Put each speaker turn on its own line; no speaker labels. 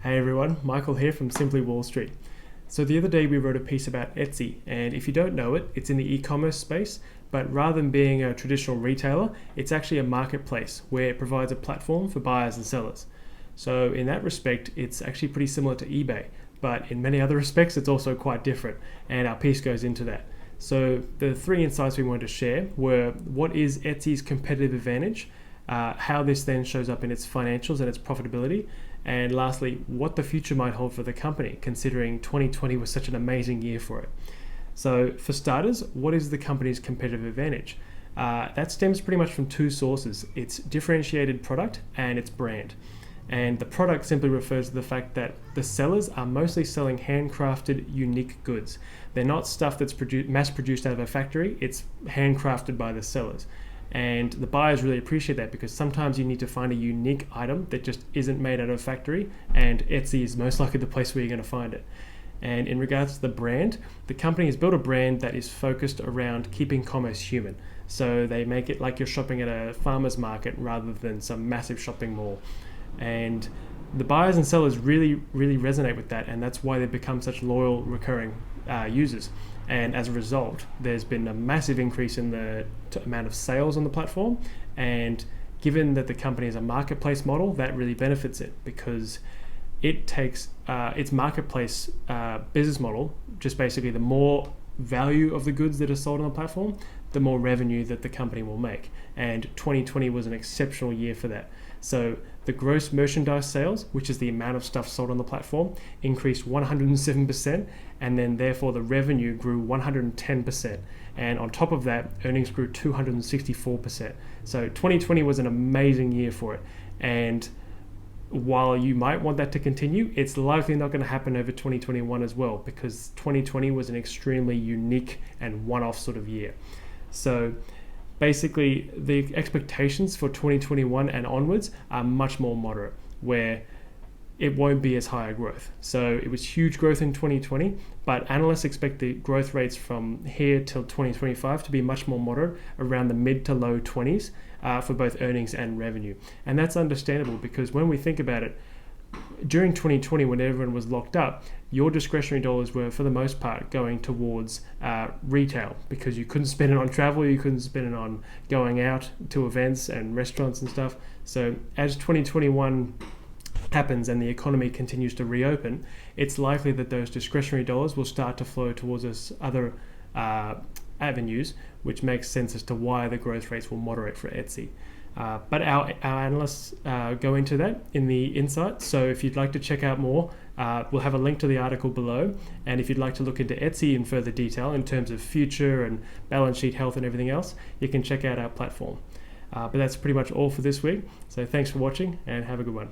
Hey everyone, Michael here from Simply Wall Street. So the other day we wrote a piece about Etsy, and if you don't know it, it's in the e-commerce space, but rather than being a traditional retailer, it's actually a marketplace where it provides a platform for buyers and sellers. So in that respect, it's actually pretty similar to eBay, but in many other respects, it's also quite different, and our piece goes into that. So the three insights we wanted to share were: what is Etsy's competitive advantage, how this then shows up in its financials and its profitability, and lastly, what the future might hold for the company, considering 2020 was such an amazing year for it. So for starters, what is the company's competitive advantage? That stems pretty much from two sources. It's differentiated product and its brand. And the product simply refers to the fact that the sellers are mostly selling handcrafted, unique goods. They're not stuff that's mass-produced out of a factory, it's handcrafted by the sellers. And the buyers really appreciate that, because sometimes you need to find a unique item that just isn't made out of a factory, and Etsy is most likely the place where you're going to find it. And in regards to the brand, the company has built a brand that is focused around keeping commerce human. So they make it like you're shopping at a farmer's market rather than some massive shopping mall. And the buyers and sellers really resonate with that, and that's why they've become such loyal, recurring users. And as a result, there's been a massive increase in the amount of sales on the platform. And given that the company is a marketplace model, that really benefits it, because it takes its marketplace business model, just basically the more value of the goods that are sold on the platform, the more revenue that the company will make. And 2020 was an exceptional year for that. So the gross merchandise sales, which is the amount of stuff sold on the platform, increased 107%, and then therefore the revenue grew 110%. And on top of that, earnings grew 264%. So 2020 was an amazing year for it. And while you might want that to continue, it's likely not going to happen over 2021 as well, because 2020 was an extremely unique and one-off sort of year. So basically, the expectations for 2021 and onwards are much more moderate, where it won't be as high a growth. So it was huge growth in 2020, but analysts expect the growth rates from here till 2025 to be much more moderate, around the mid to low 20s for both earnings and revenue. And that's understandable, because when we think about it, during 2020, when everyone was locked up, your discretionary dollars were, for the most part, going towards retail, because you couldn't spend it on travel, you couldn't spend it on going out to events and restaurants and stuff. So as 2021 happens and the economy continues to reopen, it's likely that those discretionary dollars will start to flow towards us other avenues, which makes sense as to why the growth rates will moderate for Etsy. But our analysts go into that in the insight. So if you'd like to check out more, we'll have a link to the article below. And if you'd like to look into Etsy in further detail in terms of future and balance sheet health and everything else, you can check out our platform. But that's pretty much all for this week. So thanks for watching, and have a good one.